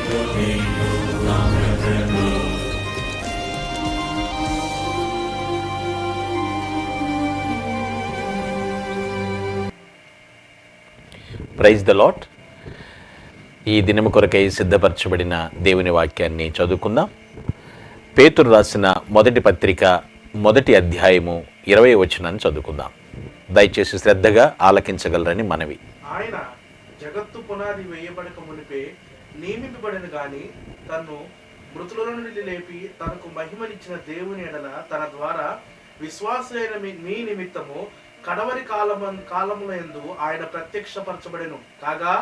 Praise the lord. ఈ దినము కొరకై సిద్ధపరచబడిన దేవుని వాక్యాన్ని చదువుకుందాం. పేతురు రాసిన మొదటి పత్రిక 1వ అధ్యాయము 20వ వచనాన్ని చదువుకుందాం. దయచేసి శ్రద్ధగా ఆలకించగలరని మనవి. ఆయన జగత్తు పునాది వేయబడక మునిపే నియమింపబడిన గాని తన్ను మృతుల నుండి లేపి తనకు మహిమనిచ్చిన దేవుని ఎడల తన ద్వారా విశ్వాసైన మీ నిమిత్తము కడవరి కాలములందు ఆయన ప్రత్యక్షపరచబడెను. కాగా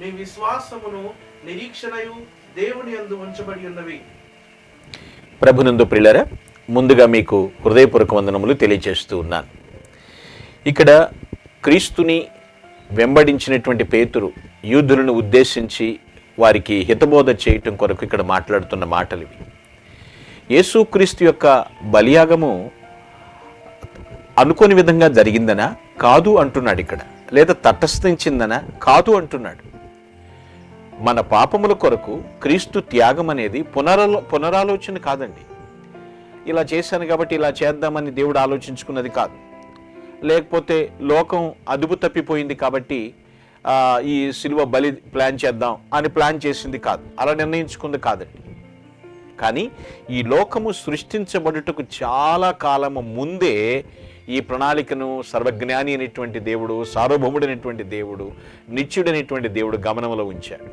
మీ విశ్వాసమును నిరీక్షణయు దేవుని యందు ఉంచబడి ఉన్నవి. ప్రభునందు ప్రియులారా, ముందుగా మీకు హృదయపూర్వక వందనములు తెలియజేస్తూ ఉన్నాను. ఇక్కడ క్రీస్తుని వెంబడించినటువంటి పేతురు యూదులను ఉద్దేశించి వారికి హితబోధ చేయటం కొరకు ఇక్కడ మాట్లాడుతున్న మాటలు ఇవి. యేసుక్రీస్తు యొక్క బలియాగము అనుకోని విధంగా జరిగిందనా? కాదు అంటున్నాడు ఇక్కడ. లేదా తటస్థించిందనా? కాదు అంటున్నాడు. మన పాపముల కొరకు క్రీస్తు త్యాగం అనేది పునరాలోచన కాదండి. ఇలా చేశాను కాబట్టి ఇలా చేద్దామని దేవుడు ఆలోచించుకున్నది కాదు. లేకపోతే లోకం అదుపు తప్పిపోయింది కాబట్టి ఈ సిలువ బలి ప్లాన్ చేద్దాం అని ప్లాన్ చేసింది కాదు. అలా నిర్ణయించుకుంది కాదండి. కానీ ఈ లోకము సృష్టించబడుటకు చాలా కాలము ముందే ఈ ప్రణాళికను సర్వజ్ఞాని అనేటువంటి దేవుడు, సార్వభౌముడైనటువంటి దేవుడు, నిత్యుడైనటువంటి దేవుడు గమనంలో ఉంచాడు.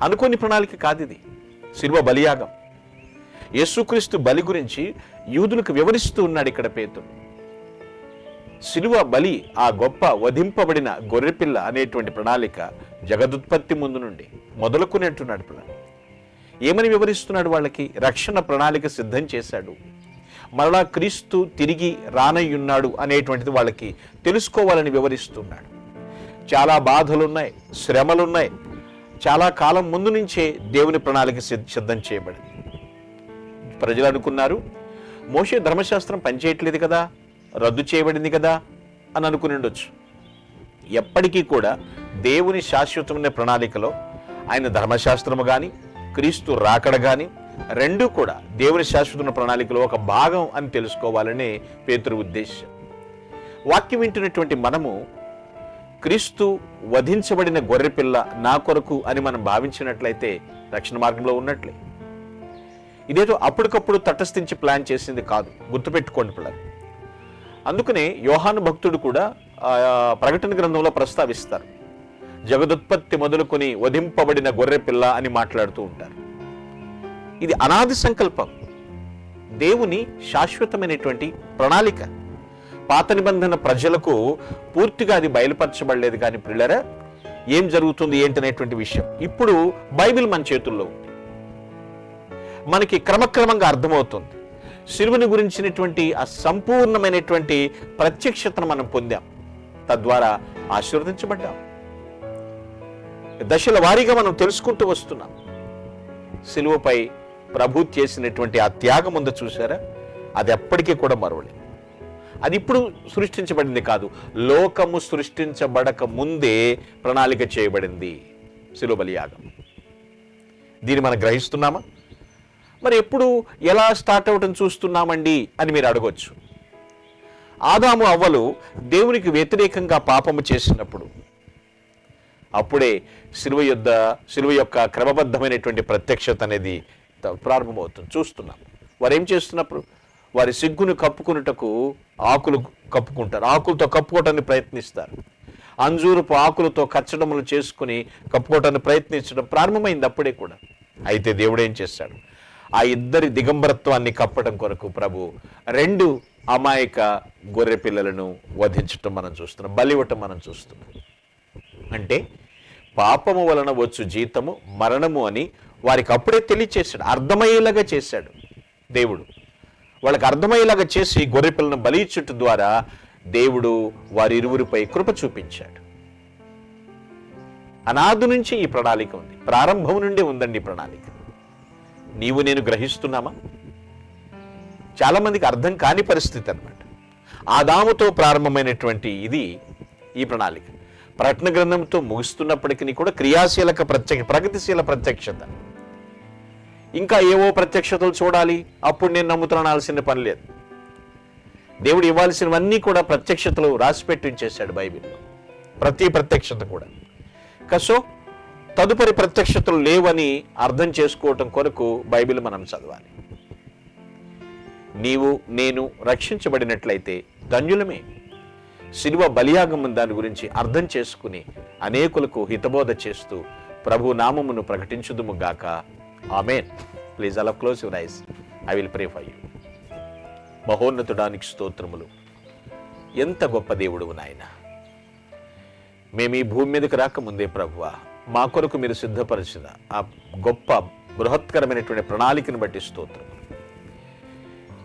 అనుకోని ప్రణాళిక కాదు ఇది. శిలువ బలియాగం, యేసుక్రీస్తు బలి గురించి యూదులకు వివరిస్తూ ఉన్నాడు ఇక్కడ పేతురు. శిలువ బలి, ఆ గొప్ప వధింపబడిన గొర్రెపిల్ల అనేటువంటి ప్రణాళిక జగదుత్పత్తి ముందు నుండి మొదలుకునేట్టున్నాడు. ఏమని వివరిస్తున్నాడు? వాళ్ళకి రక్షణ ప్రణాళిక సిద్ధం చేశాడు. మరలా క్రీస్తు తిరిగి రానయ్యున్నాడు అనేటువంటిది వాళ్ళకి తెలుసుకోవాలని వివరిస్తున్నాడు. చాలా బాధలున్నాయి, శ్రమలున్నాయి. చాలా కాలం ముందు నుంచే దేవుని ప్రణాళిక సిద్ధం చేయబడింది. ప్రజలు అనుకున్నారు, మోషే ధర్మశాస్త్రం పనిచేయట్లేదు కదా, రద్దు చేయబడింది కదా అని అనుకుని ఉండొచ్చు. ఎప్పటికీ కూడా దేవుని శాశ్వతమైన ప్రణాళికలో ఆయన ధర్మశాస్త్రము కానీ క్రీస్తు రాకడ కానీ రెండూ కూడా దేవుని శాశ్వత ప్రణాళికలో ఒక భాగం అని తెలుసుకోవాలనే పేతురు ఉద్దేశం. వాక్యం వింటున్నటువంటి మనము క్రీస్తు వధించబడిన గొర్రెపిల్ల నా కొరకు అని మనం భావించినట్లయితే రక్షణ మార్గంలో ఉన్నట్లే. ఇదేదో అప్పటికప్పుడు తటస్థించి ప్లాన్ చేసింది కాదు, గుర్తుపెట్టుకోండి పిల్లలు. అందుకనే యోహాను భక్తుడు కూడా ప్రకటన గ్రంథంలో ప్రస్తావిస్తారు. జగదుత్పత్తి మొదలుకొని వధింపబడిన గొర్రెపిల్ల అని మాట్లాడుతూ ఉంటారు. ఇది అనాది సంకల్పం, దేవుని శాశ్వతమైనటువంటి ప్రణాళిక. పాత నిబంధన ప్రజలకు పూర్తిగా అది బయలుపరచబడలేదు. కానీ ప్రియులారా, ఏం జరుగుతుంది ఏంటనేటువంటి విషయం ఇప్పుడు బైబిల్ మన చేతుల్లో ఉంది. మనకి క్రమక్రమంగా అర్థమవుతుంది. శిలువని గురించినటువంటి ఆ సంపూర్ణమైనటువంటి ప్రత్యక్షతను మనం పొందాం, తద్వారా ఆశీర్వదించబడ్డాం. దశల వారీగా మనం తెలుసుకుంటూ వస్తున్నాం. శిలువపై ప్రభు చేసినటువంటి ఆ త్యాగం ఉందో చూసారా, అది ఎప్పటికీ కూడా మరవలేదు. అది ఇప్పుడు సృష్టించబడింది కాదు, లోకము సృష్టించబడక ముందే ప్రణాళిక చేయబడింది శిలువ బలియాగం. దీన్ని మనం గ్రహిస్తున్నామా? మరి ఎప్పుడు ఎలా స్టార్ట్ అవటం చూస్తున్నామండి అని మీరు అడగొచ్చు. ఆదాము అవ్వలు దేవునికి వ్యతిరేకంగా పాపము చేసినప్పుడు అప్పుడే శిలువ యొక్క క్రమబద్ధమైనటువంటి ప్రత్యక్షత అనేది ప్రారంభమవుతుంది. చూస్తున్నాం. వారు ఏం చేస్తున్నప్పుడు వారి సిగ్గును కప్పుకున్నటకు ఆకులు కప్పుకుంటారు, ఆకులతో కప్పుకోవటానికి ప్రయత్నిస్తారు. అంజూరపు ఆకులతో కచ్చడములు చేసుకుని కప్పుకోవటానికి ప్రయత్నించడం ప్రారంభమైంది అప్పుడే కూడా. అయితే దేవుడు ఏం చేశాడు? ఆ ఇద్దరి దిగంబరత్వాన్ని కప్పడం కొరకు ప్రభు 2 అమాయక గొర్రె పిల్లలను వధించటం మనం చూస్తున్నాం, బలివ్వటం మనం చూస్తున్నాం. అంటే పాపము వలన వచ్చు జీతము మరణము అని వారికి అప్పుడే తెలియచేశాడు, అర్థమయ్యేలాగా చేశాడు దేవుడు. వాళ్ళకి అర్థమయ్యేలాగా చేసి గొర్రెపిల్లను బలిచ్చుట ద్వారా దేవుడు వారి ఇరువురిపై కృప చూపించాడు. అనాది నుంచి ఈ ప్రణాళిక ఉంది, ప్రారంభం నుండే ఉందండి ఈ ప్రణాళిక. నీవు నేను గ్రహిస్తున్నామా? చాలా మందికి అర్థం కాని పరిస్థితి అన్నమాట. ఆదాముతో ప్రారంభమైనటువంటి ఇది ఈ ప్రణాళిక. ప్రకటన గ్రంథంతో ముగుస్తున్నప్పటికీ కూడా క్రియాశీలక ప్రగతిశీల ప్రత్యక్షత. ఇంకా ఏవో ప్రత్యక్షతలు చూడాలి, అప్పుడు నేను నమ్ముతున్నాల్సిన పని లేదు. దేవుడు ఇవ్వాల్సినవన్నీ కూడా ప్రత్యక్షతలు రాసిపెట్టి ఉంచేశాడు బైబిల్లో, ప్రతి ప్రత్యక్షత కూడా. సో తదుపరి ప్రత్యక్షతలు లేవని అర్థం చేసుకోవటం కొరకు బైబిల్ మనం చదవాలి. నీవు నేను రక్షించబడినట్లయితే ధన్యులమే. శిలువ బలియాగం దాని గురించి అర్థం చేసుకుని అనేకులకు హితబోధ చేస్తూ ప్రభు నామమును ప్రకటించుదుము గాక. ఆమేన్. ప్లీజ్ అలా close your eyes. I will pray for you. మహోన్నతుడానికి స్తోత్రములు. ఎంత గొప్ప దేవుడు నాయన. మేము ఈ భూమి మీదకి రాకముందే ప్రభువా, మా కొరకు మీరు సిద్ధపరిచిన ఆ గొప్ప బృహత్కరమైనటువంటి ప్రణాళికను బట్టి స్తోత్రములు.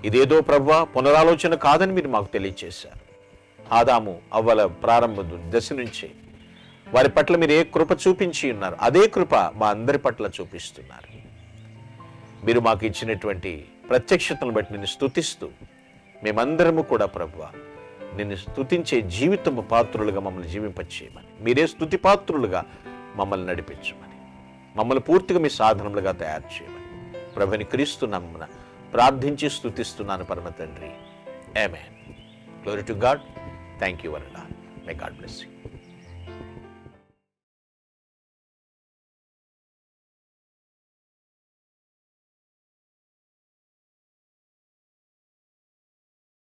ఇదేదో ప్రభువా పునరాలోచన కాదని మీరు మాకు తెలియచేశారు. ఆదాము అవ్వల ప్రారంభ దశ నుంచే వారి పట్ల మీరు ఏ కృప చూపించి ఉన్నారు, అదే కృప మా అందరి పట్ల చూపిస్తున్నారు. మీరు మాకు ఇచ్చినటువంటి ప్రత్యక్షతను బట్టి నిన్ను స్తుతిస్తూ మేమందరము కూడా ప్రభువా నిన్ను స్తుతించే జీవితము పాత్రులుగా మమ్మల్ని జీవింపచేయమని, మీరే స్తుతి పాత్రులుగా మమ్మల్ని నడిపించమని, మమ్మల్ని పూర్తిగా మీ సాధనములుగా తయారు చేయమని ప్రభుని క్రీస్తు నామమున ప్రార్థించి స్తుతిస్తున్నాను పరమ తండ్రి. ఆమేన్. Glory to God. Thank you world. May God bless you.